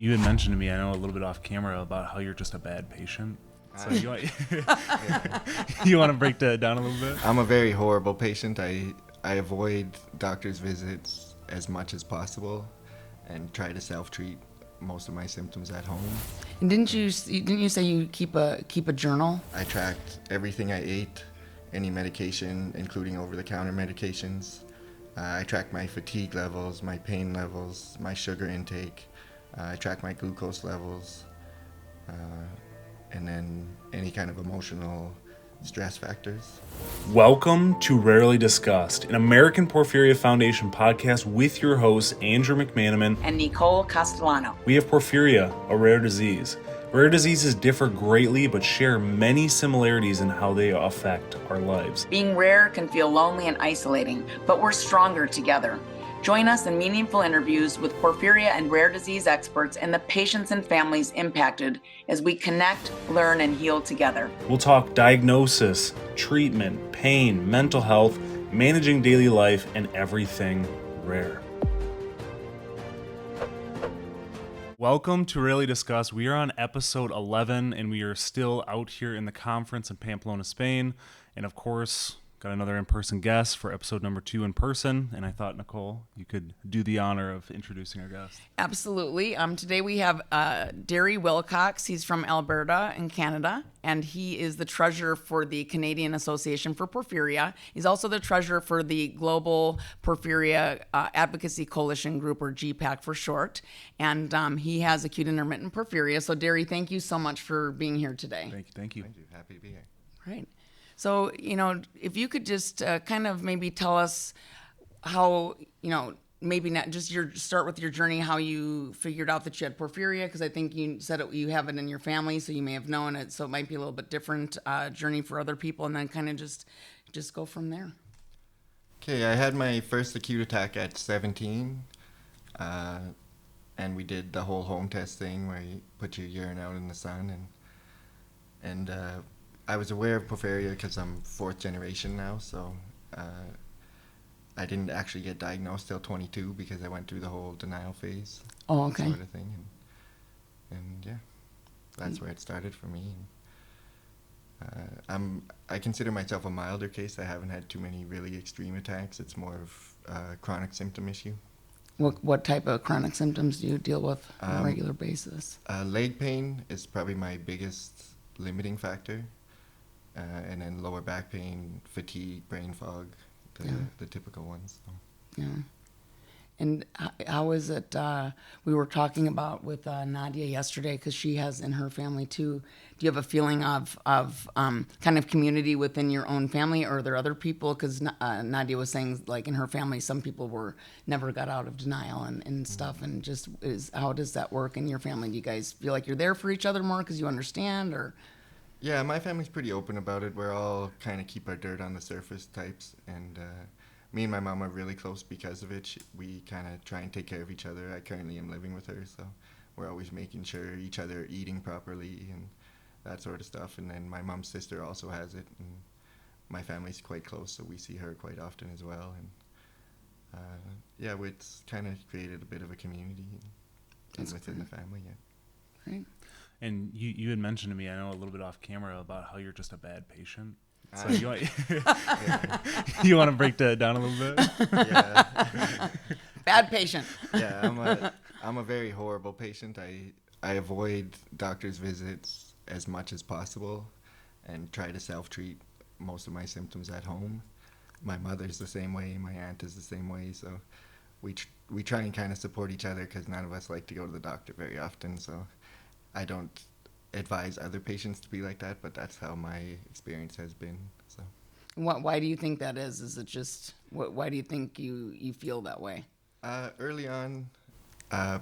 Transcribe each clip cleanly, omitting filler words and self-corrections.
You had mentioned to me, I know a little bit off camera, about how you're just a bad patient. So you want, you want to break that down a little bit? I'm a very horrible patient. I avoid doctor's visits as much as possible and try to self-treat most of my symptoms at home. And didn't you say you keep a journal? I tracked everything I ate, any medication, including over-the-counter medications. I tracked my fatigue levels, my pain levels, my sugar intake. I tracked my glucose levels, and then any kind of emotional stress factors. Welcome to Rarely Discussed, an American Porphyria Foundation podcast with your hosts, Andrew McManamon and Nicole Castellano. We have porphyria, a rare disease. Rare diseases differ greatly but share many similarities in how they affect our lives. Being rare can feel lonely and isolating, but we're stronger together. Join us in meaningful interviews with porphyria and rare disease experts and the patients and families impacted as we connect, learn, and heal together. We'll talk diagnosis, treatment, pain, mental health, managing daily life, and everything rare. Welcome to Rarely Discussed. We are on episode 11, and we are still out here in the conference in Pamplona, Spain. And of course, got another in-person guest for episode number 2 in person, and I thought, Nicole, you could do the honor of introducing our guest. Absolutely. Today we have Derry Wilcox. He's from Alberta in Canada, and he is the treasurer for the Canadian Association For Porphyria. He's also the treasurer for the Global Porphyria Advocacy Coalition group, or GPAC for short, and he has acute intermittent porphyria. So, Derry, thank you so much for being here today. Thank you. Thank you. Happy to be here. Right. So, if you could just kind of maybe tell us how, maybe not just start with your journey, how you figured out that you had porphyria, because I think you said you have it in your family, so you may have known it, so it might be a little bit different journey for other people, and then kind of just go from there. Okay, I had my first acute attack at 17, and we did the whole home test thing where you put your urine out in the sun, and I was aware of porphyria because I'm 4th generation now, so I didn't actually get diagnosed till 22 because I went through the whole denial phase. Oh, okay. Sort of thing, and yeah, that's where it started for me. I consider myself a milder case. I haven't had too many really extreme attacks. It's more of a chronic symptom issue. What type of chronic symptoms do you deal with on a regular basis? Leg pain is probably my biggest limiting factor. And then lower back pain, fatigue, brain fog, the typical ones. So. Yeah. And how is it, we were talking about with Nadia yesterday, because she has in her family too. Do you have a feeling of kind of community within your own family, or are there other people? Because Nadia was saying, like, in her family, some people never got out of denial and stuff. And just how does that work in your family? Do you guys feel like you're there for each other more because you understand, or? Yeah, my family's pretty open about it. We're all kind of keep our dirt on the surface types, and me and my mom are really close because of it. We kind of try and take care of each other. I currently am living with her, so we're always making sure each other are eating properly and that sort of stuff. And then my mom's sister also has it, and my family's quite close, so we see her quite often as well. And yeah, it's kind of created a bit of a community within the family. Yeah. Right. And you had mentioned to me, I know a little bit off camera, about how you're just a bad patient. So you want to break that down a little bit? Yeah. Bad patient. Yeah, I'm a very horrible patient. I avoid doctor's visits as much as possible and try to self-treat most of my symptoms at home. My mother's the same way. My aunt is the same way. So we try and kind of support each other because none of us like to go to the doctor very often. So I don't advise other patients to be like that, but that's how my experience has been. So, why do you think that is? Is it just why do you think you feel that way? Early on,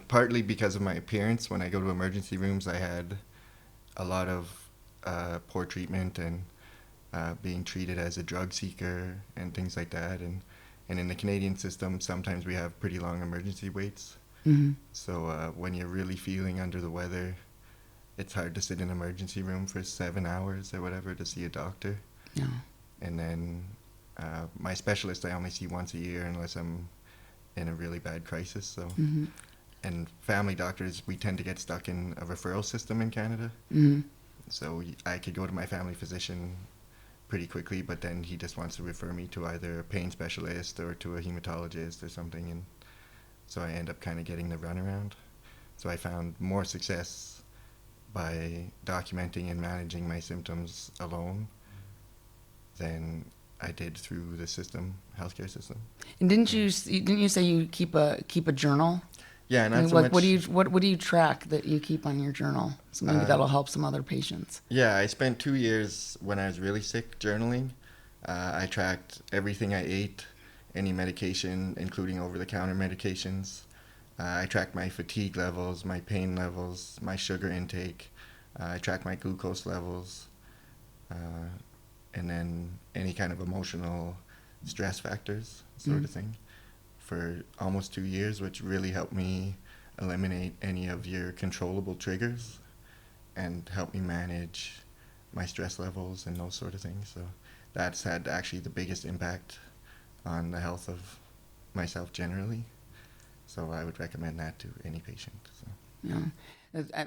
partly because of my appearance. When I go to emergency rooms, I had a lot of poor treatment and being treated as a drug seeker and things like that. And in the Canadian system, sometimes we have pretty long emergency waits. Mm-hmm. So when you're really feeling under the weather, it's hard to sit in an emergency room for 7 hours or whatever to see a doctor. Yeah. And then my specialist I only see once a year unless I'm in a really bad crisis. So and family doctors, we tend to get stuck in a referral system in Canada. So I could go to my family physician pretty quickly, but then he just wants to refer me to either a pain specialist or to a hematologist or something, and so I end up kind of getting the runaround. So I found more success by documenting and managing my symptoms alone than I did through the healthcare system. And didn't you say you keep a journal? Yeah, and not so Like, much. what do you track that you keep on your journal? So maybe that'll help some other patients. Yeah, I spent 2 years when I was really sick journaling. I tracked everything I ate, any medication, including over-the-counter medications. I tracked my fatigue levels, my pain levels, my sugar intake. I tracked my glucose levels, and then any kind of emotional stress factors, sort of thing, for almost 2 years, which really helped me eliminate any of your controllable triggers and help me manage my stress levels and those sort of things. So that's had actually the biggest impact on the health of myself generally. So I would recommend that to any patient. So. Yeah,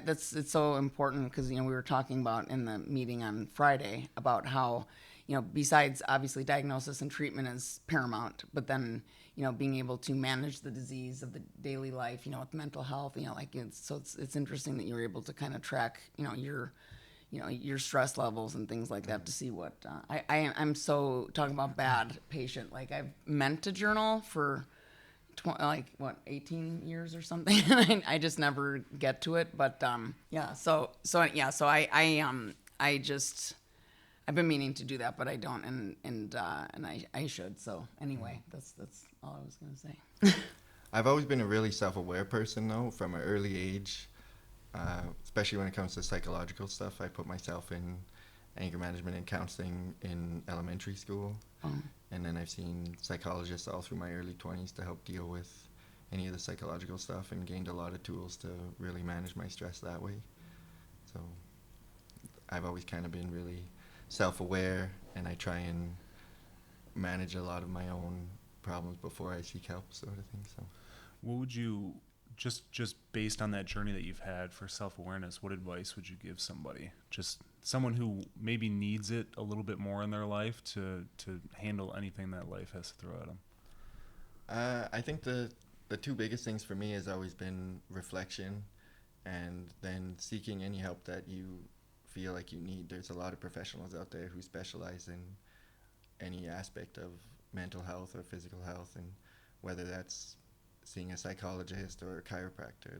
it's so important because we were talking about in the meeting on Friday about how besides obviously diagnosis and treatment is paramount, but then being able to manage the disease of the daily life, with mental health, it's interesting that you're able to kind of track your stress levels and things like that to see what I'm so talking about bad patient. Like I've meant to journal for 18 years or something. I just never get to it. But I've been meaning to do that, but I don't, and I should. So anyway, that's all I was gonna say. I've always been a really self-aware person, though, from an early age, especially when it comes to psychological stuff. I put myself in anger management and counseling in elementary school. And then I've seen psychologists all through my early 20s to help deal with any of the psychological stuff, and gained a lot of tools to really manage my stress that way. So I've always kind of been really self-aware, and I try and manage a lot of my own problems before I seek help, sort of thing. So What would you, just based on that journey that you've had for self-awareness, what advice would you give somebody? Just someone who maybe needs it a little bit more in their life to handle anything that life has to throw at them? I think the two biggest things for me has always been reflection, and then seeking any help that you feel like you need. There's a lot of professionals out there who specialize in any aspect of mental health or physical health, and whether that's seeing a psychologist or a chiropractor,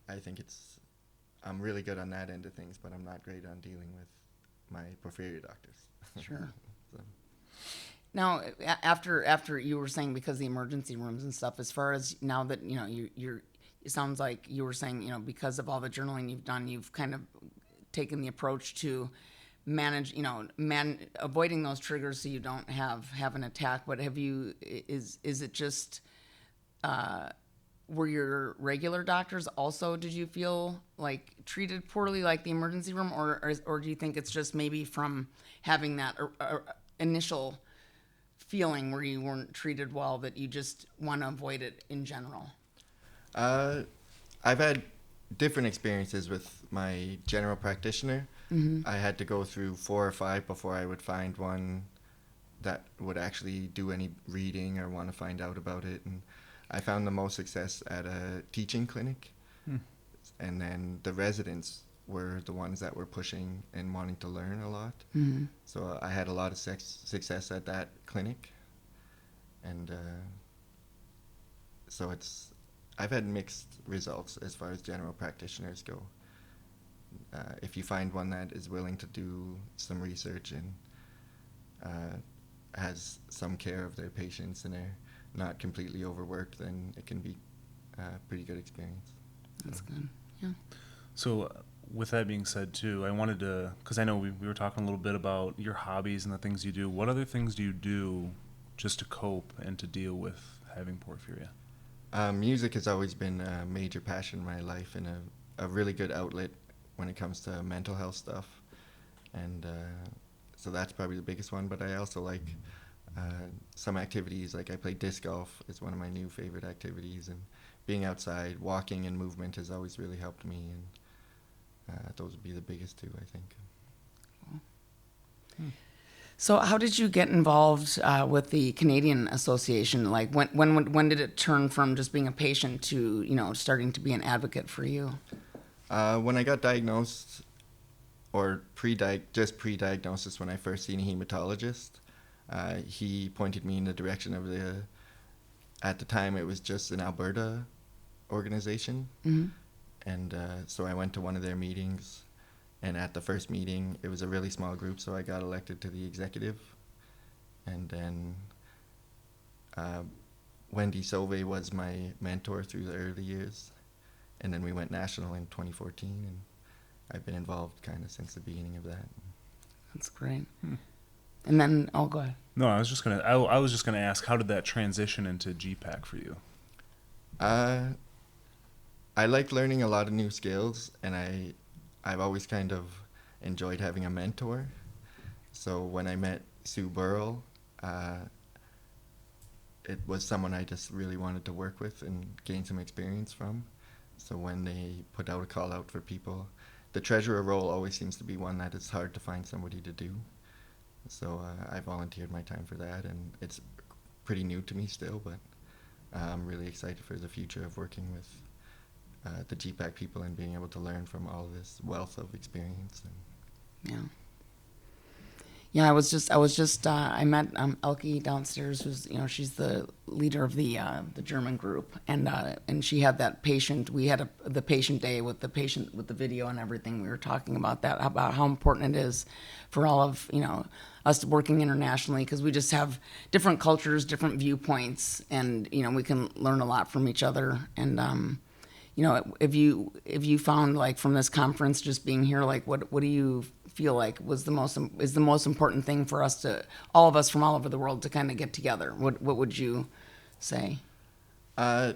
I think I'm really good on that end of things, but I'm not great on dealing with my porphyria doctors. Sure. So. Now, after you were saying because the emergency rooms and stuff, as far as now that you're, it sounds like you were saying because of all the journaling you've done, you've kind of taken the approach to manage avoiding those triggers so you don't have an attack. But is it just were your regular doctors also, did you feel like treated poorly like the emergency room, or do you think it's just maybe from having that initial feeling where you weren't treated well that you just want to avoid it in general? I've had different experiences with my general practitioner. I had to go through 4 or 5 before I would find one that would actually do any reading or want to find out about it. And I found the most success at a teaching clinic. And then the residents were the ones that were pushing and wanting to learn a lot. So I had a lot of success at that clinic. And so I've had mixed results as far as general practitioners go. If you find one that is willing to do some research and has some care of their patients and they're not completely overworked, then it can be a pretty good experience. That's good. Yeah. So with that being said too, I wanted to, because I know we were talking a little bit about your hobbies and the things you do. What other things do you do just to cope and to deal with having porphyria? Music has always been a major passion in my life, and a really good outlet when it comes to mental health stuff. And so that's probably the biggest one. But I also like some activities, like I play disc golf. It's one of my new favorite activities, and being outside, walking and movement has always really helped me, and those would be the biggest two, I think. So how did you get involved with the Canadian Association? Like when did it turn from just being a patient to, starting to be an advocate for you? When I got diagnosed, or pre-diagnosis, when I first seen a hematologist, he pointed me in the direction of at the time it was just an Alberta organization. Mm-hmm. And so I went to one of their meetings, and at the first meeting, it was a really small group, so I got elected to the executive. And then Wendy Sauvé was my mentor through the early years. And then we went national in 2014, and I've been involved kind of since the beginning of that. That's great. And then, go ahead. No, I was just gonna ask, how did that transition into GPAC for you? I like learning a lot of new skills, and I've always kind of enjoyed having a mentor. So when I met Sue Burrell, it was someone I just really wanted to work with and gain some experience from. So when they put out a call out for people, the treasurer role always seems to be one that is hard to find somebody to do. So I volunteered my time for that, and it's pretty new to me still, but I'm really excited for the future of working with the GPAC people and being able to learn from all this wealth of experience. Yeah, I met Elke downstairs, who's, she's the leader of the German group, and she had that patient. We had the patient day with the patient with the video and everything. We were talking about that, about how important it is for all of us working internationally, because we just have different cultures, different viewpoints, and we can learn a lot from each other. And if you found, like, from this conference, just being here, like, what do you feel like is the most important thing for us to, all of us from all over the world, to kind of get together? What would you say? For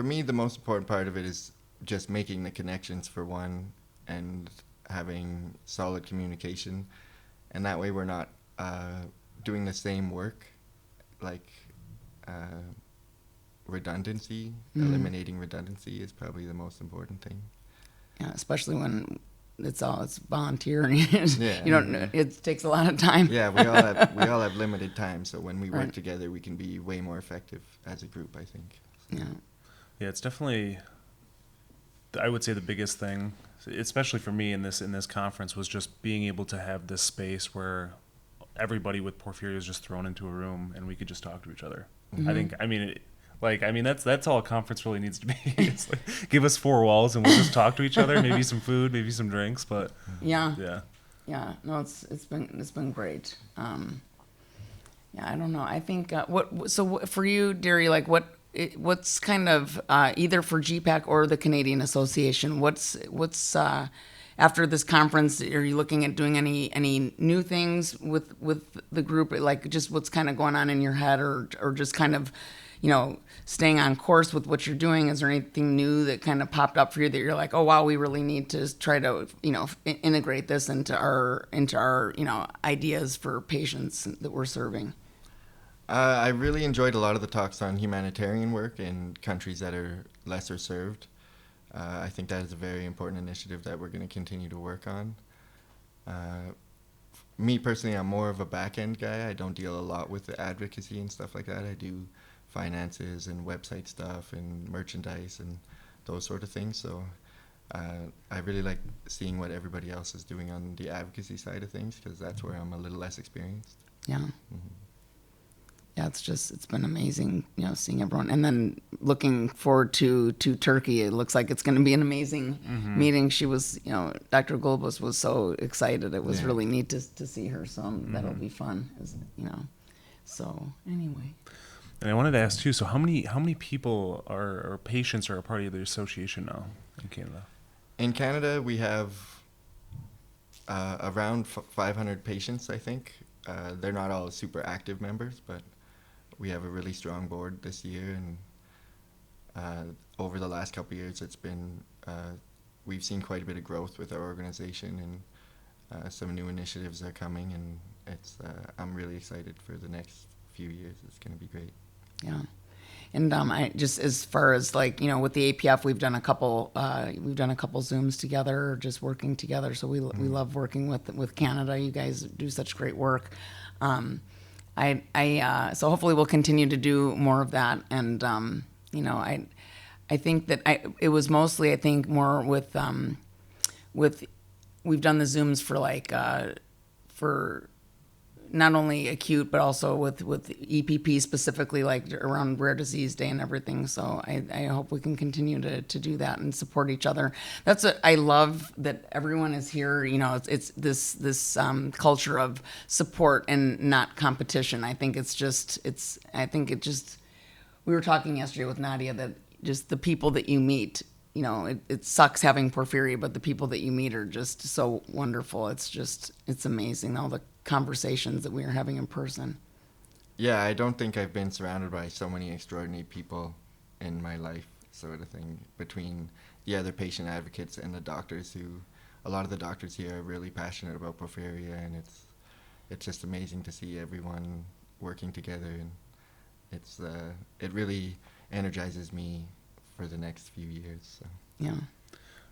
me, the most important part of it is just making the connections, for one, and having solid communication, and that way we're not doing the same work, like redundancy. Eliminating redundancy is probably the most important thing. Yeah, especially when it's volunteer and Yeah. it takes a lot of time. Yeah, we all have limited time, so when we work together, we can be way more effective as a group, I think. So. Yeah, it's definitely, I would say, the biggest thing, especially for me in this conference, was just being able to have this space where everybody with porphyria is just thrown into a room and we could just talk to each other. Mm-hmm. That's all a conference really needs to be. It's like, give us four walls and we'll just talk to each other. Maybe some food, maybe some drinks, but yeah. No, it's been great. I don't know. I think for you, Derry, like what's kind of either for GPAC or the Canadian Association, what's after this conference, are you looking at doing any new things with the group, like just what's kind of going on in your head, or just kind of staying on course with what you're doing? Is there anything new that kind of popped up for you that you're like, oh wow, we really need to try to integrate this into our ideas for patients that we're serving? I really enjoyed a lot of the talks on humanitarian work in countries that are lesser served. I think that is a very important initiative that we're going to continue to work on. Me personally, I'm more of a back-end guy. I don't deal a lot with the advocacy and stuff like that. I do finances and website stuff and merchandise and those sort of things. So I really like seeing what everybody else is doing on the advocacy side of things, because that's where I'm a little less experienced. Yeah. Mm-hmm. Yeah, it's been amazing, seeing everyone, and then looking forward to Turkey. It looks like it's going to be an amazing meeting. She was, Dr. Golbus was so excited. It was really neat to see her. So that'll be fun, So anyway. And I wanted to ask too. So how many people or patients are a part of the association now in Canada? In Canada, we have around 500 patients, I think. They're not all super active members, but we have a really strong board this year, and over the last couple of years, it's been we've seen quite a bit of growth with our organization, and some new initiatives are coming, and I'm really excited for the next few years. It's going to be great. Yeah, And I just, as far as like, with the APF, we've done a couple Zooms together, just working together. So we love working with Canada. You guys do such great work. So hopefully we'll continue to do more of that. And I think that it was mostly, I think, more with we've done the Zooms for like for not only acute, but also with EPP specifically, like around Rare Disease Day and everything. So I hope we can continue to do that and support each other. That's what I love, that everyone is here. It's this culture of support and not competition. I think we were talking yesterday with Nadia that just the people that you meet, it sucks having porphyria, but the people that you meet are just so wonderful. It's amazing, all the conversations that we are having in person. Yeah, I don't think I've been surrounded by so many extraordinary people in my life, sort of thing, between the other patient advocates and the doctors a lot of the doctors here are really passionate about porphyria, and it's just amazing to see everyone working together, and it really energizes me for the next few years. So. Yeah.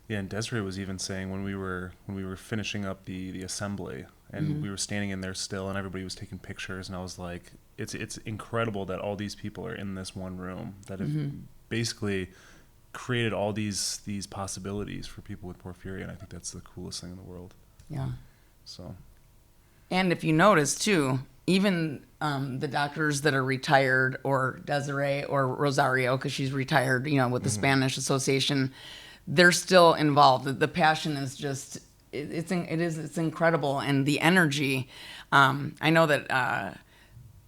Yeah, and Desiree was even saying when we were finishing up the assembly, and we were standing in there still, and everybody was taking pictures, and I was like, it's incredible that all these people are in this one room that have basically created all these possibilities for people with porphyria, and I think that's the coolest thing in the world. Yeah. So. And if you notice too, even the doctors that are retired, or Desiree or Rosario, because she's retired, with the Spanish Association, they're still involved. The passion is just, it's incredible. And the energy, I know that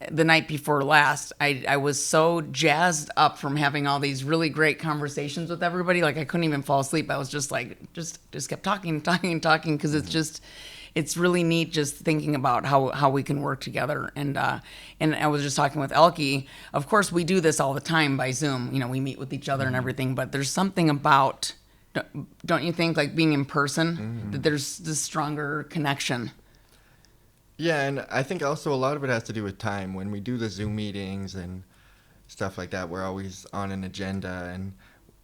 the night before last, I was so jazzed up from having all these really great conversations with everybody. Like I couldn't even fall asleep. I was just like, just kept talking, because it's really neat just thinking about how we can work together. And I was just talking with Elke. Of course, we do this all the time by Zoom. We meet with each other and everything, but there's something about, don't you think, like being in person, that there's this stronger connection? Yeah, and I think also a lot of it has to do with time. When we do the Zoom meetings and stuff like that, we're always on an agenda, and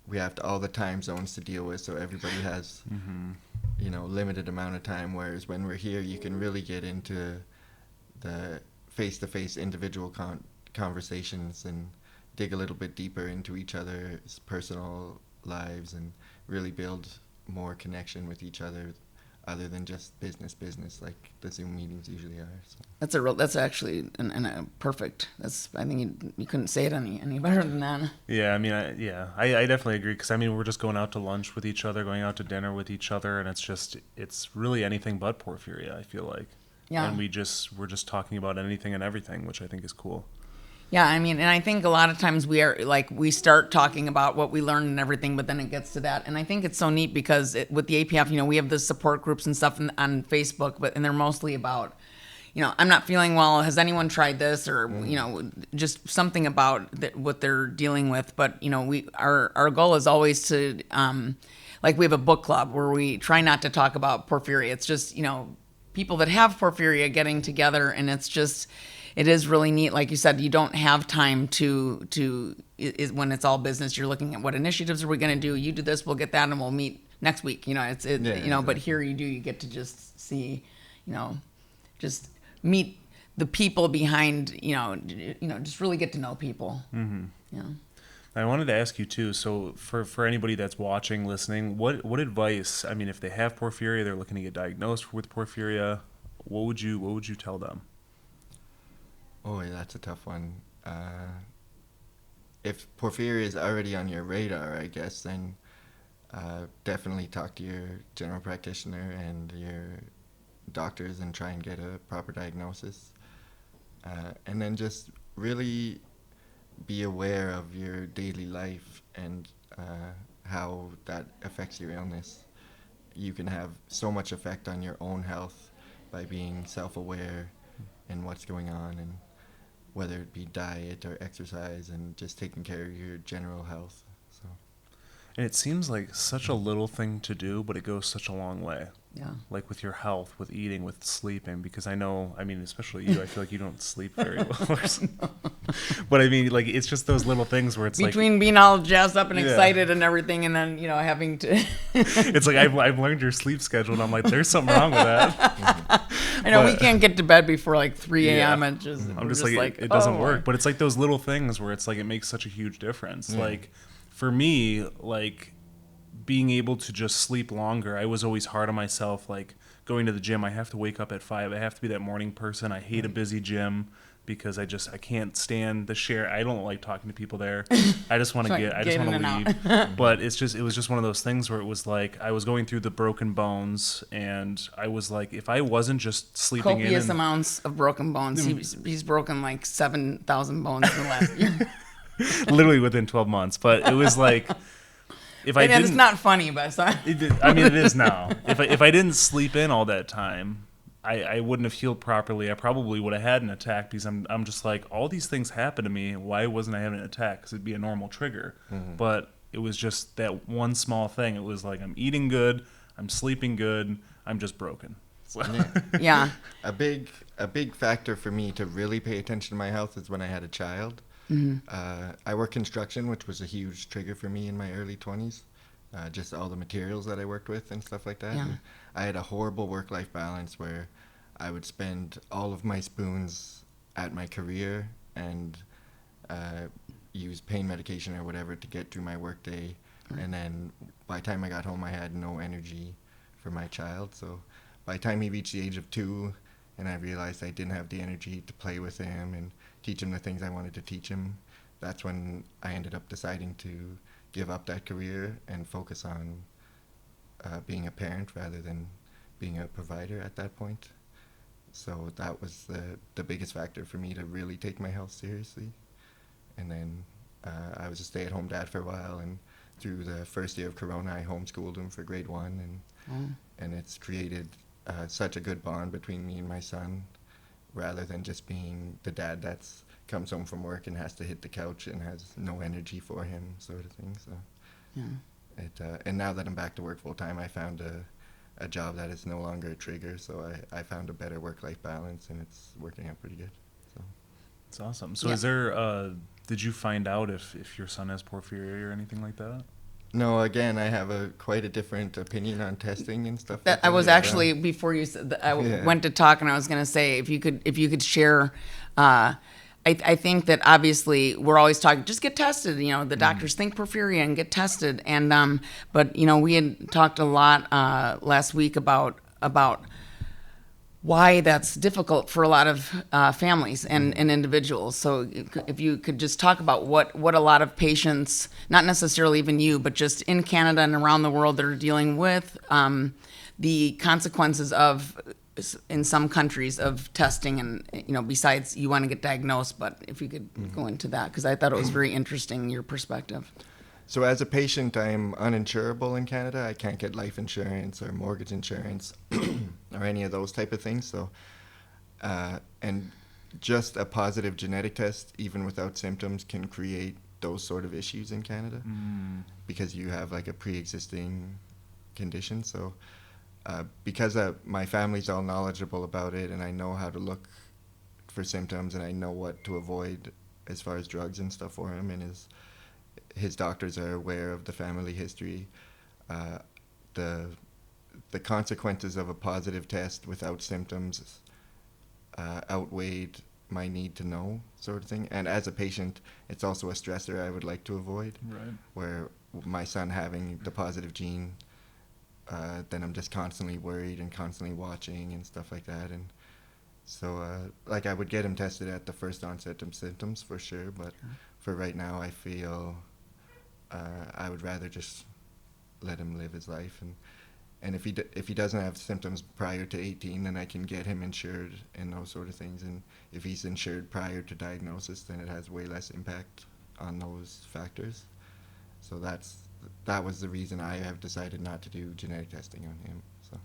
we have all the time zones to deal with, so everybody has limited amount of time, whereas when we're here, you can really get into the face-to-face individual conversations and dig a little bit deeper into each other's personal lives and really build more connection with each other than just business like the Zoom meetings usually are. So. That's actually a perfect. I think you couldn't say it any better than that. Yeah, I mean, I definitely agree, because we're just going out to lunch with each other, going out to dinner with each other, and it's really anything but porphyria, I feel like. Yeah. And we're just talking about anything and everything, which I think is cool. Yeah, and I think a lot of times we start talking about what we learned and everything, but then it gets to that. And I think it's so neat because with the APF, we have the support groups and stuff on Facebook, and they're mostly about, I'm not feeling well. Has anyone tried this? Or, just something about what they're dealing with. But, our goal is always to, we have a book club where we try not to talk about porphyria. It's just, people that have porphyria getting together, and it is really neat. Like you said, you don't have time to when it's all business. You're looking at what initiatives are we going to do. You do this, we'll get that, and we'll meet next week. But here you get to just see, just meet the people behind, just really get to know people. Yeah. I wanted to ask you too. So for anybody that's watching, listening, what advice? If they have porphyria, they're looking to get diagnosed with porphyria. What would you tell them? Oh, yeah, that's a tough one. If porphyria is already on your radar, I guess, then definitely talk to your general practitioner and your doctors and try and get a proper diagnosis. And then just really be aware of your daily life and how that affects your illness. You can have so much effect on your own health by being self-aware in what's going on, and whether it be diet or exercise, and just taking care of your general health. So. And it seems like such a little thing to do, but it goes such a long way. Yeah. Like with your health, with eating, with sleeping, because I know, I mean, especially you, I feel like you don't sleep very well. Or something. But I mean, like, it's just those little things where it's Between being all jazzed up and Yeah. excited and everything, and then, you know, having to. it's like I've learned your sleep schedule, and I'm like, there's something wrong with that. I know we But- can't get to bed before like 3 a.m. Yeah. and just, I'm we're just like, it oh, doesn't boy. work. But it's like those little things where it's like it makes such a huge difference. Like for me, like being able to just sleep longer, I was always hard on myself. Like going to the gym, I have to wake up at 5. I have to be that morning person. I hate a busy gym because I can't stand the share. I don't like talking to people there. I just want to Just I just get want in to and leave. But it was just one of those things where it was like I was going through the broken bones, and I was like, if I wasn't just sleeping in, Copious and, amounts of broken bones. He's broken like 7,000 bones in the last year. literally within 12 months. But it was like, if I And didn't, it's not funny, but it's not. I mean, it is now. If I didn't sleep in all that time, I wouldn't have healed properly. I probably would have had an attack because I'm just like, all these things happen to me. Why wasn't I having an attack? Because it'd be a normal trigger. But it was just that one small thing. It was like, I'm eating good, I'm sleeping good, I'm just broken. So. Yeah. A big factor for me to really pay attention to my health is when I had a child. I work construction, which was a huge trigger for me in my early 20s. Just all the materials that I worked with and stuff like that. Yeah. And I had a horrible work-life balance where I would spend all of my spoons at my career and use pain medication or whatever to get through my workday. And then by the time I got home, I had no energy for my child. So by the time he reached the age of 2, and I realized I didn't have the energy to play with him and teach him the things I wanted to teach him, that's when I ended up deciding to give up that career and focus on being a parent rather than being a provider at that point. So that was the biggest factor for me to really take my health seriously. And then I was a stay-at-home dad for a while, and through the first year of Corona, I homeschooled him for grade 1, and it's created such a good bond between me and my son, rather than just being the dad that's comes home from work and has to hit the couch and has no energy for him, sort of thing. So, Yeah. and now that I'm back to work full time, I found a job that is no longer a trigger. So I found a better work-life balance, and it's working out pretty good. So It's awesome. So Yeah. is there, did you find out if your son has porphyria or anything like that? no, again, I have quite a different opinion on testing and stuff. That, like I was that. actually, before you said that, I Yeah. went to talk, and I was going to say, if you could share, I think that obviously we're always talking, just get tested. You know, the doctors think porphyria and get tested. And but you know, we had talked a lot last week about why that's difficult for a lot of families and individuals. So if you could just talk about what a lot of patients, not necessarily even you, but just in Canada and around the world that are dealing with the consequences of, in some countries, of testing, and you know, besides you want to get diagnosed, but if you could go into that, because I thought it was very interesting, your perspective. So as a patient, I'm uninsurable in Canada. I can't get life insurance or mortgage insurance or any of those type of things. So, and just a positive genetic test, even without symptoms, can create those sort of issues in Canada because you have like a pre-existing condition. So, because my family's all knowledgeable about it, and I know how to look for symptoms, and I know what to avoid as far as drugs and stuff for him, and his doctors are aware of the family history. The consequences of a positive test without symptoms outweighed my need to know, sort of thing. And as a patient, it's also a stressor I would like to avoid. Right. Where my son having the positive gene, then I'm just constantly worried and constantly watching and stuff like that. And so, like, I would get him tested at the first onset of symptoms for sure, but for right now, I feel I would rather just let him live his life, and if he doesn't have symptoms prior to 18, then I can get him insured and those sort of things. And if he's insured prior to diagnosis, then it has way less impact on those factors. So that was the reason I have decided not to do genetic testing on him. So.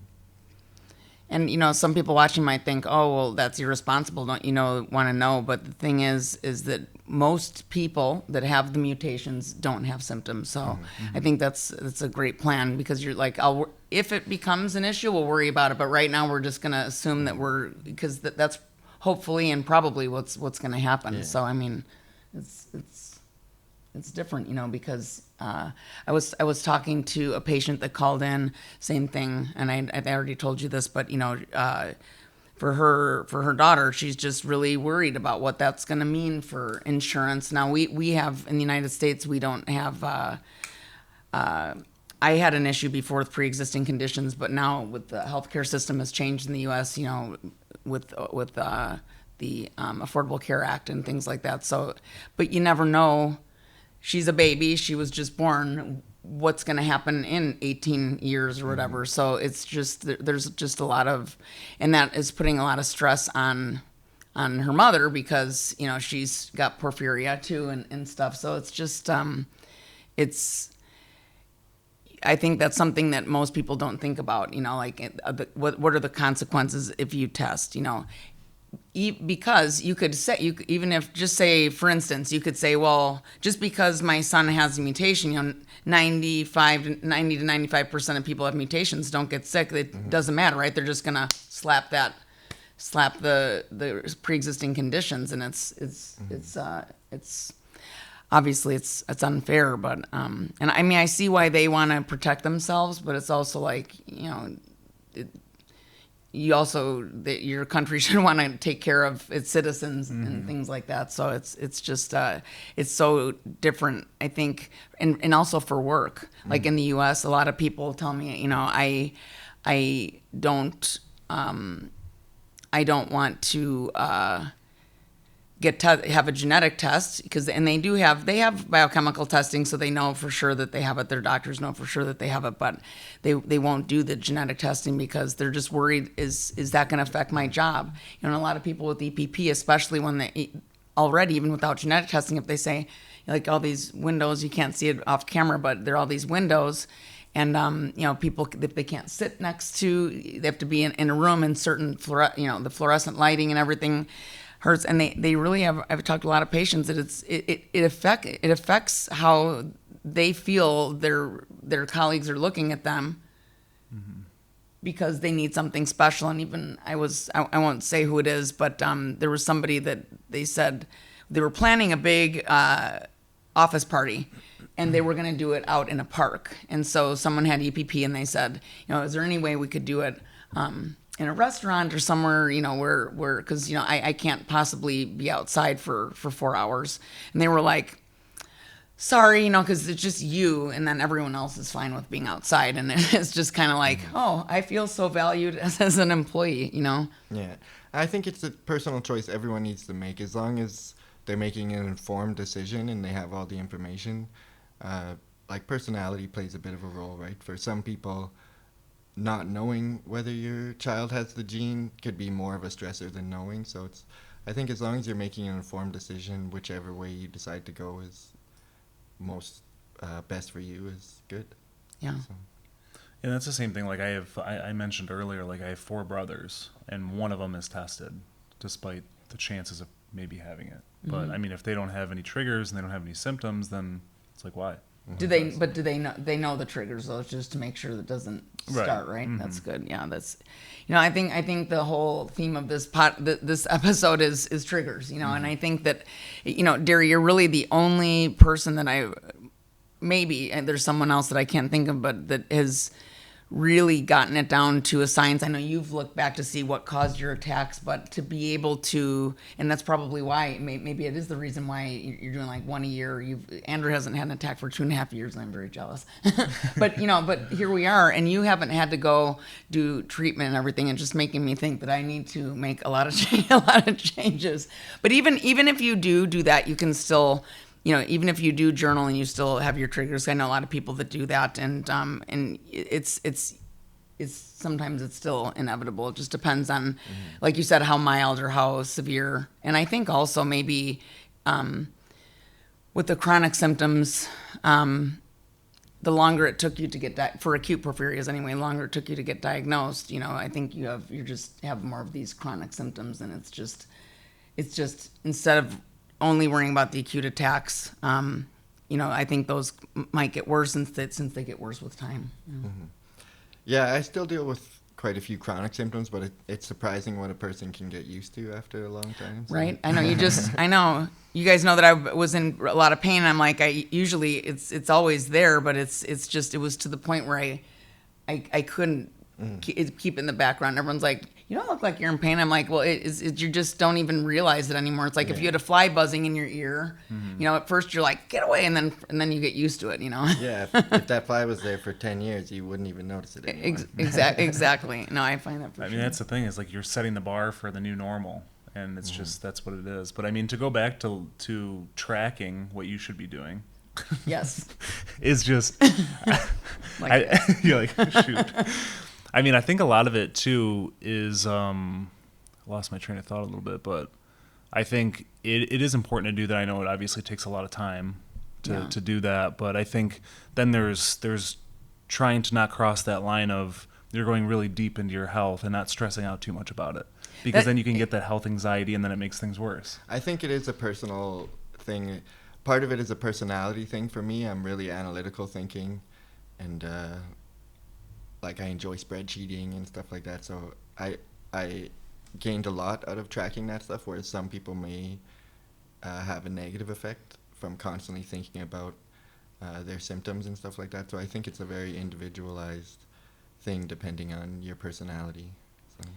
And, some people watching might think, oh, well, that's irresponsible. Don't want to know? But the thing is that most people that have the mutations don't have symptoms. So I think that's a great plan, because you're like, if it becomes an issue, we'll worry about it. But right now we're just going to assume that because that's hopefully and probably what's going to happen. Yeah. So, I mean, it's different, because I was talking to a patient that called in, same thing, and I already told you this, but for her daughter, she's just really worried about what that's going to mean for insurance. Now we have in the United States, we don't have. I had an issue before with pre-existing conditions, but now with the healthcare system has changed in the U.S. With the Affordable Care Act and things like that. So, but you never know. She's a baby. She was just born. What's going to happen in 18 years or whatever. So it's just, there's just a lot of, and that is putting a lot of stress on her mother, because, she's got porphyria too and stuff. So it's just, I think that's something that most people don't think about, like what are the consequences if you test, because you could say, even if, just say, for instance, you could say, well, just because my son has a mutation, 90 to 95% of people have mutations, don't get sick. It doesn't matter, right? They're just gonna slap the pre-existing conditions, and it's obviously it's unfair, but and I mean, I see why they want to protect themselves, but it's also like, your country should want to take care of its citizens and things like that. So it's just it's so different, I think, and also for work. Like in the U.S., a lot of people tell me, I don't want to have a genetic test, and they have biochemical testing, so they know for sure that they have it. Their doctors know for sure that they have it, but they won't do the genetic testing because they're just worried, is that going to affect my job? And a lot of people with EPP, especially when they already, even without genetic testing, if they say, like, all these windows, you can't see it off camera, but there are all these windows, and people, if they can't sit next to, they have to be in a room in certain the fluorescent lighting and everything hurts, and they really have. I've talked to a lot of patients that it affects how they feel their colleagues are looking at them, because they need something special. And even I won't say who it is, but there was somebody that they said they were planning a big office party, and they were going to do it out in a park. And so someone had EPP, and they said, is there any way we could do it in a restaurant or somewhere, where, because, I can't possibly be outside for 4 hours. And they were like, sorry, because it's just you, and then everyone else is fine with being outside. And it's just kind of like, oh, I feel so valued as an employee, Yeah. I think it's a personal choice everyone needs to make, as long as they're making an informed decision and they have all the information. Like, personality plays a bit of a role, right? For some people, not knowing whether your child has the gene could be more of a stressor than knowing. So I think as long as you're making an informed decision, whichever way you decide to go is most best for you is good. Yeah. So. And that's the same thing. Like I mentioned earlier, like, I have 4 brothers, and one of them is tested, despite the chances of maybe having it. But I mean, if they don't have any triggers and they don't have any symptoms, then it's like, why? Do they know? They know the triggers, though, just to make sure that doesn't start, right? That's good. Yeah, that's, I think the whole theme of this this episode is triggers, and I think that, Derry, you're really the only person that maybe, and there's someone else that I can't think of, but that has really gotten it down to a science. I know you've looked back to see what caused your attacks, but to be able to, and that's probably why, maybe it is the reason why you're doing like 1 a year. Andrew hasn't had an attack for 2.5 years, and I'm very jealous. But but here we are, and you haven't had to go do treatment and everything, and just making me think that I need to make a lot of changes. But even if you do that, you can still, even if you do journal and you still have your triggers. I know a lot of people that do that, and it's sometimes it's still inevitable. It just depends on, like you said, how mild or how severe. And I think also maybe with the chronic symptoms, the longer it took you to get for acute porphyrias anyway, longer it took you to get diagnosed, I think you just have more of these chronic symptoms, and it's just instead of only worrying about the acute attacks, I think those might get worse since they get worse with time. Mm-hmm. Yeah, I still deal with quite a few chronic symptoms, but it's surprising what a person can get used to after a long time. So. Right. I know you guys know that I was in a lot of pain. And I'm like, usually it's always there, but it was to the point where I couldn't keep in the background. Everyone's like, you don't look like you're in pain. I'm like, well, you just don't even realize it anymore. It's like if you had a fly buzzing in your ear, at first you're like, get away, and then you get used to it, Yeah, if that fly was there for 10 years, you wouldn't even notice it anymore. Exactly. No, I find that for sure. I mean, that's the thing, is like you're setting the bar for the new normal, and it's just, that's what it is. But I mean, to go back to tracking what you should be doing. Yes. is just, you're like, shoot. I mean, I think a lot of it too is, I lost my train of thought a little bit, but I think it is important to do that. I know it obviously takes a lot of time to do that, but I think then there's trying to not cross that line of you're going really deep into your health and not stressing out too much about it, because then you can get that health anxiety and then it makes things worse. I think it is a personal thing. Part of it is a personality thing for me. I'm really analytical thinking, and I enjoy spreadsheeting and stuff like that. So I gained a lot out of tracking that stuff, whereas some people may have a negative effect from constantly thinking about their symptoms and stuff like that. So I think it's a very individualized thing depending on your personality. So.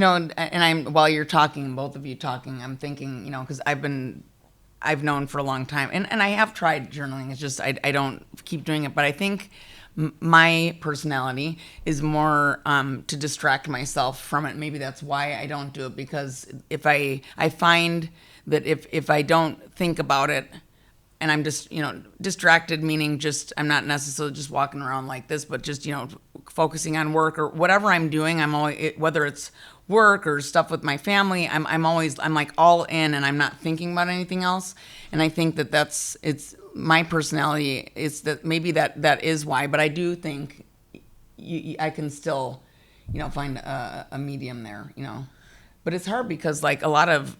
And while you're talking, both of you talking, I'm thinking, because I've known for a long time, and I have tried journaling. It's just I don't keep doing it, but I think my personality is more to distract myself from it. Maybe that's why I don't do it, because if I find that if I don't think about it and I'm just distracted, meaning just I'm not necessarily just walking around like this, but just focusing on work or whatever I'm doing. I'm always, whether it's work or stuff with my family, I'm like all in, and I'm not thinking about anything else. And I think that it's my personality is that maybe that is why, but I do think I can still, find a medium there, but it's hard because like a lot of,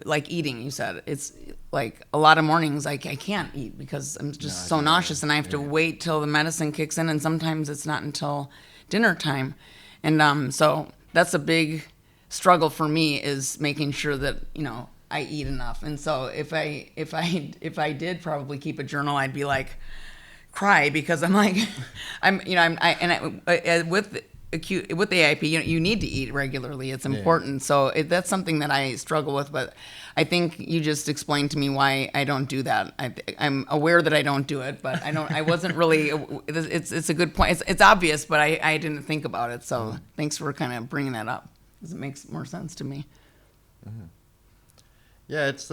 like eating, you said, it's like a lot of mornings I can't eat because I'm just so nauseous, and I have to wait till the medicine kicks in, and sometimes it's not until dinner time. And so that's a big struggle for me, is making sure that, I eat enough. And so if I did probably keep a journal, I'd be like cry, because I'm like, with the AIP, you need to eat regularly. It's important. So that's something that I struggle with, but I think you just explained to me why I don't do that. I'm aware that I don't do it, but I wasn't really, it's a good point. It's obvious, but I didn't think about it. So thanks for kind of bringing that up, because it makes more sense to me. Mm-hmm. Yeah, it's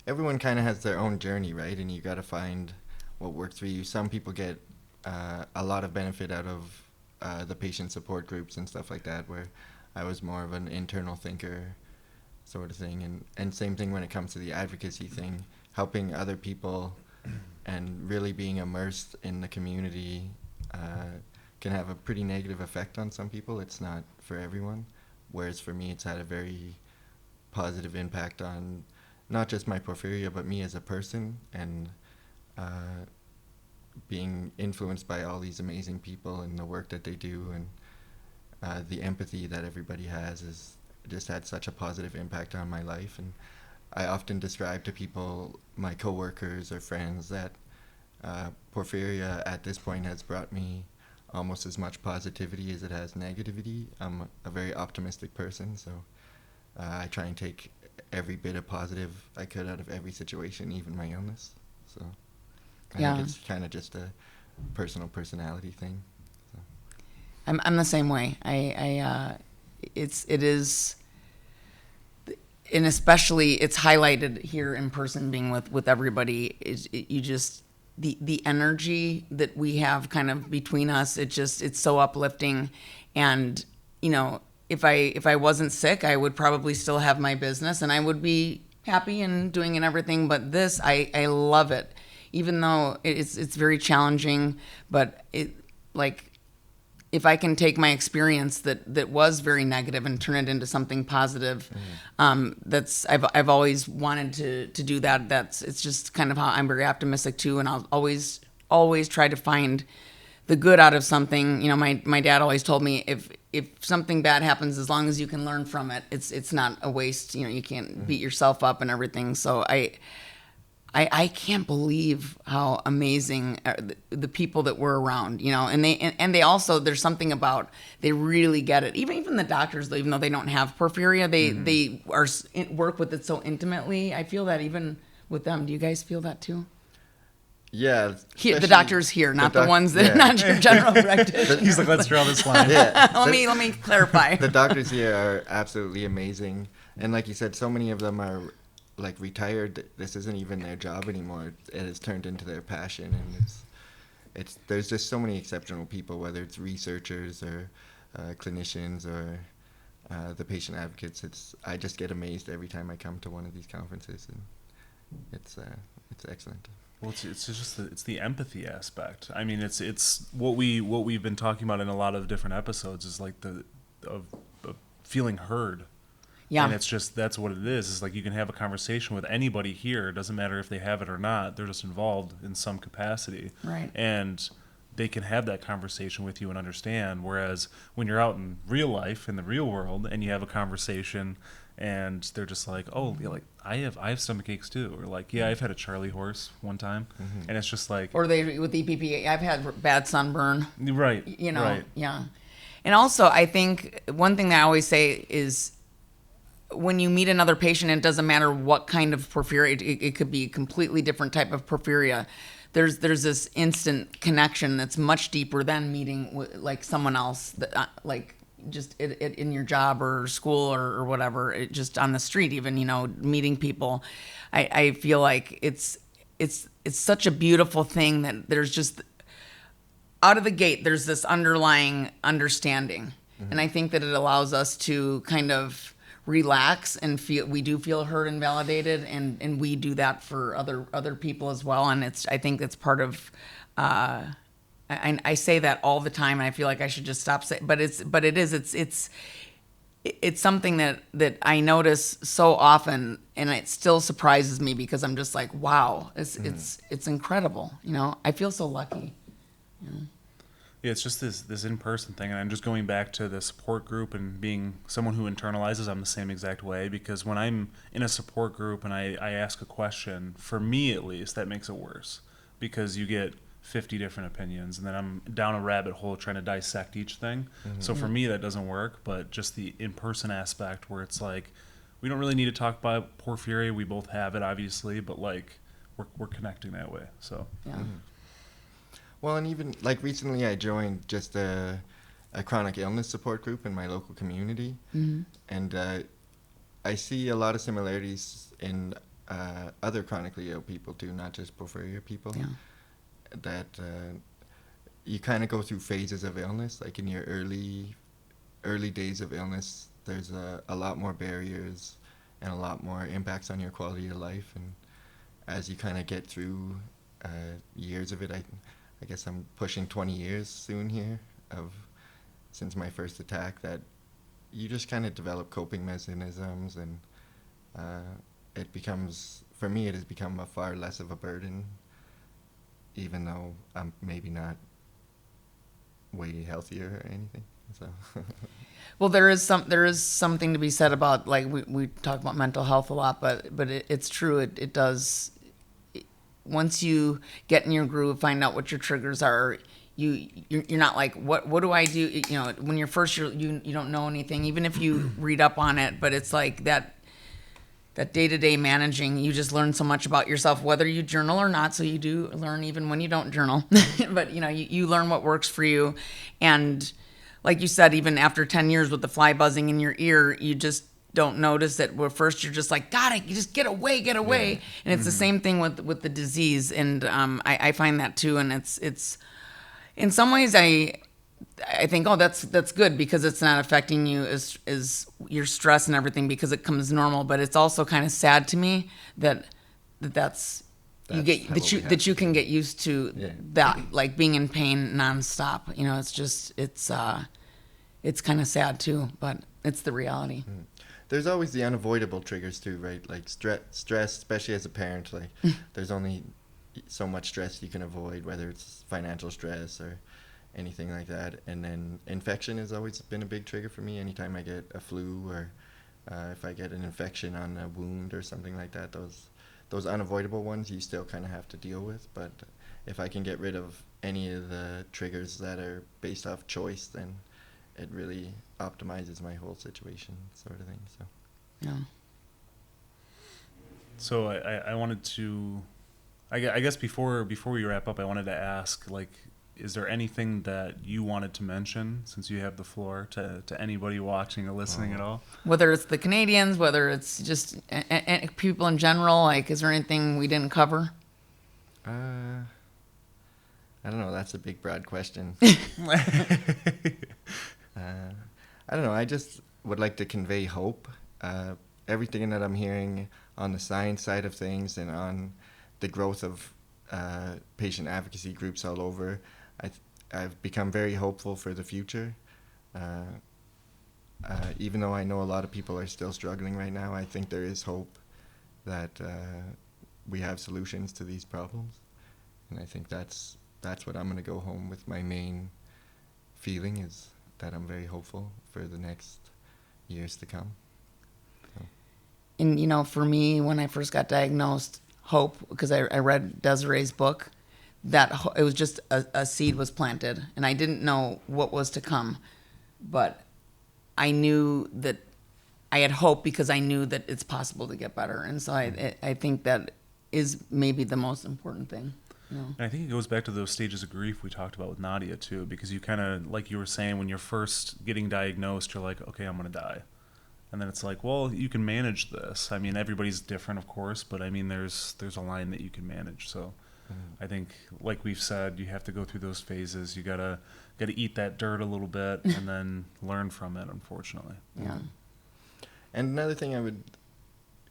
everyone kind of has their own journey, right? And you got to find what works for you. Some people get a lot of benefit out of the patient support groups and stuff like that, where I was more of an internal thinker sort of thing. And same thing when it comes to the advocacy thing, helping other people and really being immersed in the community can have a pretty negative effect on some people. It's not for everyone, whereas for me it's had a very positive impact on not just my porphyria, but me as a person, and being influenced by all these amazing people and the work that they do, and the empathy that everybody has just had such a positive impact on my life. And I often describe to people, my coworkers or friends, that porphyria at this point has brought me almost as much positivity as it has negativity. I'm a very optimistic person, so I try and take every bit of positive I could out of every situation, even my illness. So I think it's kind of just a personal personality thing. So. I'm the same way. It is, and especially it's highlighted here in person, being with everybody. You just the energy that we have kind of between us. It's so uplifting, and if I wasn't sick, I would probably still have my business and I would be happy and doing and everything. But this, I love it. even though it's very challenging, but if I can take my experience that was very negative and turn it into something positive, I've always wanted to do that. It's just kind of how I'm very optimistic too, and I'll always try to find the good out of something. My dad always told me if something bad happens, as long as you can learn from it, it's not a waste. You can't beat yourself up and everything. So I can't believe how amazing the people that we're around, and they also, there's something about, they really get it. Even the doctors, even though they don't have porphyria, they work with it so intimately. I feel that even with them. Do you guys feel that too? Yeah. The doctors here, not the ones that, not your general practitioner. He's like, let's draw this line. Yeah. let me clarify. The doctors here are absolutely amazing. And like you said, so many of them are like retired. This isn't even their job anymore. It has turned into their passion, and it's there's just so many exceptional people, whether it's researchers or clinicians or the patient advocates. I just get amazed every time I come to one of these conferences, and it's excellent. Well, it's just it's the empathy aspect. I mean, it's what we've been talking about in a lot of different episodes is like of feeling heard. Yeah. And it's just, that's what it is. It's like you can have a conversation with anybody here. It doesn't matter if they have it or not. They're just involved in some capacity. Right. And they can have that conversation with you and understand. Whereas when you're out in real life, in the real world, and you have a conversation and they're just like, oh, yeah, like I have stomach aches too. Or like, yeah, I've had a Charlie horse one time. Mm-hmm. And it's just like. Or they, with EPP, I've had bad sunburn. Right. Right. Yeah. And also, I think one thing that I always say is, when you meet another patient, it doesn't matter what kind of porphyria, it could be a completely different type of porphyria. There's this instant connection that's much deeper than meeting like someone else, that, like just in your job or school or whatever, just on the street, even, meeting people. I feel like it's such a beautiful thing that there's just, out of the gate, there's this underlying understanding. Mm-hmm. And I think that it allows us to kind of relax and we do feel heard and validated, and we do that for other people as well. And I think it's part of, I say that all the time, and I feel like I should just stop saying, but it's something that I notice so often, and it still surprises me because I'm just like, wow, it's incredible. I feel so lucky. Yeah, it's just this in-person thing, and I'm just going back to the support group and being someone who internalizes. I'm the same exact way, because when I'm in a support group and I ask a question, for me at least, that makes it worse, because you get 50 different opinions, and then I'm down a rabbit hole trying to dissect each thing. Mm-hmm. So for me, that doesn't work, but just the in-person aspect where it's like, we don't really need to talk about porphyria. We both have it, obviously, but like we're connecting that way. So yeah. Mm-hmm. Well, and even like recently I joined just a chronic illness support group in my local community. Mm-hmm. And I see a lot of similarities in other chronically ill people too, not just porphyria people. Yeah. That you kind of go through phases of illness. Like in your early days of illness, there's a lot more barriers and a lot more impacts on your quality of life. And as you kind of get through years of it, I guess I'm pushing 20 years soon here since my first attack, that you just kind of develop coping mechanisms, and it becomes, for me, it has become a far less of a burden, even though I'm maybe not way healthier or anything. So. Well, there is something to be said about, like, we talk about mental health a lot, but it's true. It does. Once you get in your groove, find out what your triggers are, you're not like, what do I do? When you're first, you don't know anything, even if you read up on it. But it's like that day-to-day managing, you just learn so much about yourself, whether you journal or not. So you do learn even when you don't journal, but you learn what works for you. And like you said, even after 10 years with the fly buzzing in your ear, you just don't notice it. Where first you're just like, God, you just get away. Yeah. And it's the same thing with the disease. And I find that too. And it's in some ways I think, oh, that's good, because it's not affecting you as your stress and everything, because it comes normal. But it's also kind of sad to me that's you get that you can get used to that, like being in pain nonstop. You know, it's kind of sad too, but it's the reality. There's always the unavoidable triggers too, right? Like stress, especially as a parent. Like there's only so much stress you can avoid, whether it's financial stress or anything like that. And then infection has always been a big trigger for me. Anytime I get a flu or if I get an infection on a wound or something like that, those unavoidable ones you still kind of have to deal with. But if I can get rid of any of the triggers that are based off choice, then it really optimizes my whole situation, sort of thing. So Yeah. So I wanted to, I guess before we wrap up, I wanted to ask, like, is there anything that you wanted to mention, since you have the floor, to anybody watching or listening at all? Whether it's the Canadians, whether it's just people in general, like, is there anything we didn't cover? I don't know. That's a big, broad question. I don't know. I just would like to convey hope. Everything that I'm hearing on the science side of things and on the growth of patient advocacy groups all over, I've become very hopeful for the future. Even though I know a lot of people are still struggling right now, I think there is hope that we have solutions to these problems. And I think that's what I'm going to go home with. My main feeling is that I'm very hopeful for the next years to come. So. And, you know, for me, when I first got diagnosed, hope, because I read Desiree's book, that it was just a seed was planted, and I didn't know what was to come, but I knew that I had hope because I knew that it's possible to get better. And so I think that is maybe the most important thing. You know? And I think it goes back to those stages of grief we talked about with Nadia too, because you kind of, like you were saying, when you're first getting diagnosed, you're like, okay, I'm going to die. And then it's like, well, you can manage this. I mean, everybody's different, of course, but I mean, there's a line that you can manage. So I think, like we've said, you have to go through those phases. You gotta eat that dirt a little bit and then learn from it, unfortunately. Yeah. And another thing I would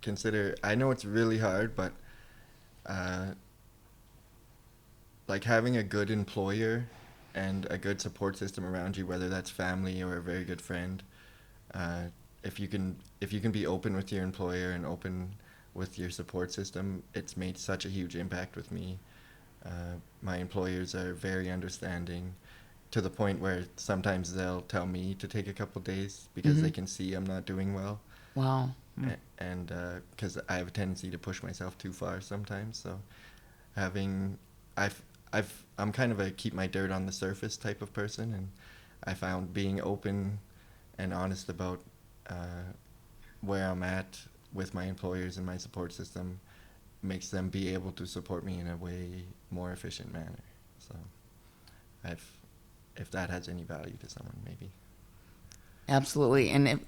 consider, I know it's really hard, but like having a good employer and a good support system around you, whether that's family or a very good friend, if you can be open with your employer and open with your support system, it's made such a huge impact with me. My employers are very understanding, to the point where sometimes they'll tell me to take a couple days because they can see I'm not doing well. Wow. And because I have a tendency to push myself too far sometimes, so I'm kind of a keep my dirt on the surface type of person, and I found being open and honest about where I'm at with my employers and my support system makes them be able to support me in a way more efficient manner. So if that has any value to someone, maybe. Absolutely. And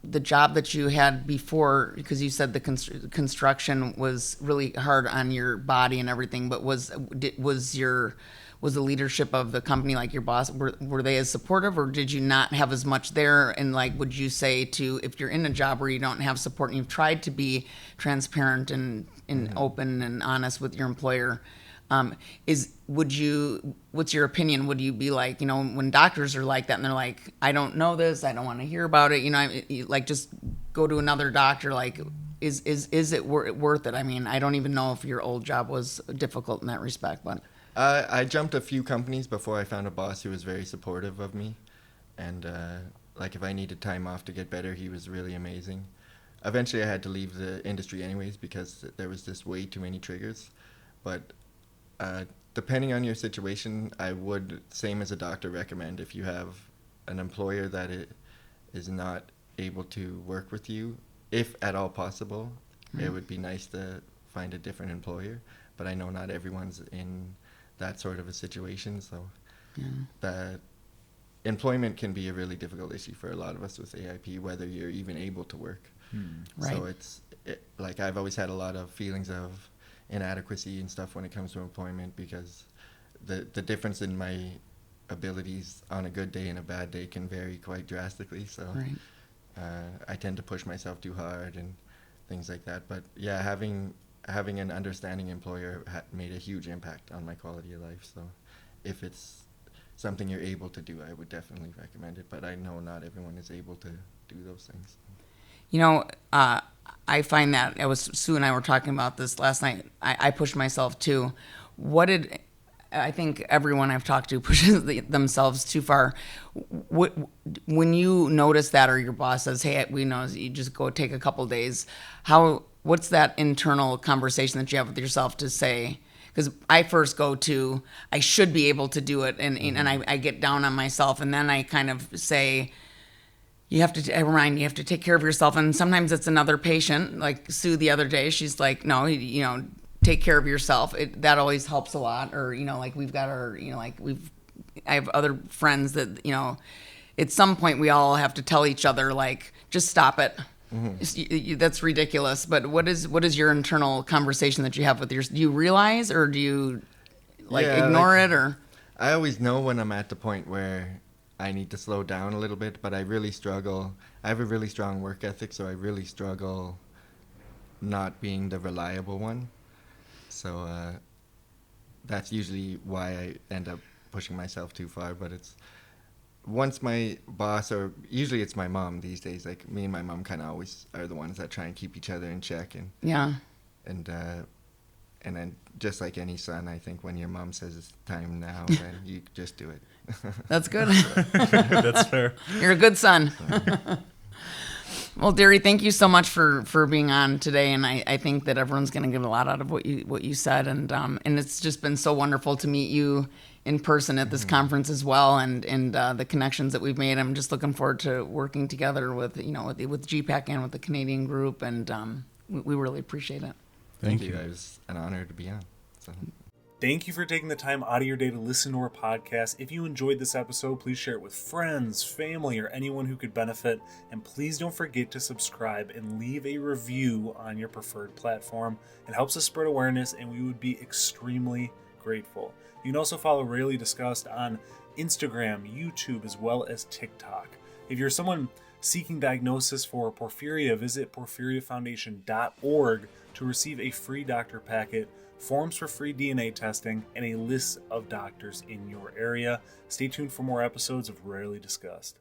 the job that you had before, because you said the construction was really hard on your body and everything, but was the leadership of the company, like your boss, were they as supportive, or did you not have as much there? And like, would you say if you're in a job where you don't have support and you've tried to be transparent and open and honest with your employer, what's your opinion? Would you be like, when doctors are like that and they're like, I don't know this, I don't want to hear about it, like, just go to another doctor, like, is it worth it? I mean, I don't even know if your old job was difficult in that respect, but. I jumped a few companies before I found a boss who was very supportive of me, and like if I needed time off to get better, he was really amazing. Eventually I had to leave the industry anyways because there was just way too many triggers, but depending on your situation, I would, same as a doctor, recommend if you have an employer that is not able to work with you, if at all possible, it would be nice to find a different employer. But I know not everyone's in that sort of a situation, so that employment can be a really difficult issue for a lot of us with AIP, whether you're even able to work. Right. So like I've always had a lot of feelings of inadequacy and stuff when it comes to employment, because the difference in my abilities on a good day and a bad day can vary quite drastically. So I tend to push myself too hard and things like that. But yeah, having having an understanding employer made a huge impact on my quality of life. So if it's something you're able to do, I would definitely recommend it. But I know not everyone is able to do those things. You know, I find that Sue and I were talking about this last night. I pushed myself too. I think everyone I've talked to pushes themselves too far. When you notice that, or your boss says, "Hey, we know you just go take a couple days," what's that internal conversation that you have with yourself to say? Because I first go to, I should be able to do it, and I get down on myself, and then I kind of say, you have to take care of yourself. And sometimes it's another patient, like Sue the other day. She's like, no, take care of yourself. That always helps a lot. Or, like we've got I have other friends that, at some point we all have to tell each other, like, just stop it. Mm-hmm. That's ridiculous. But what is your internal conversation that you have with do you realize, or do you ignore it, or? I always know when I'm at the point where I need to slow down a little bit, but I really struggle. I have a really strong work ethic, so I really struggle not being the reliable one. So that's usually why I end up pushing myself too far. But it's once my boss, or usually it's my mom these days, like me and my mom kind of always are the ones that try and keep each other in check. And then just like any son, I think when your mom says it's time now, then you just do it. That's good. That's fair. You're a good son. Well, Derry, thank you so much for being on today, and I think that everyone's going to get a lot out of what you said, and it's just been so wonderful to meet you in person at this conference as well, and the connections that we've made. I'm just looking forward to working together with GPAC and with the Canadian group, and we really appreciate it. Thank you. It was an honor to be on. So. Thank you for taking the time out of your day to listen to our podcast. If you enjoyed this episode, please share it with friends, family, or anyone who could benefit. And please don't forget to subscribe and leave a review on your preferred platform. It helps us spread awareness, and we would be extremely grateful. You can also follow Rarely Discussed on Instagram, YouTube, as well as TikTok. If you're someone seeking diagnosis for porphyria, visit porphyriafoundation.org to receive a free doctor packet, forms for free DNA testing, and a list of doctors in your area. Stay tuned for more episodes of Rarely Discussed.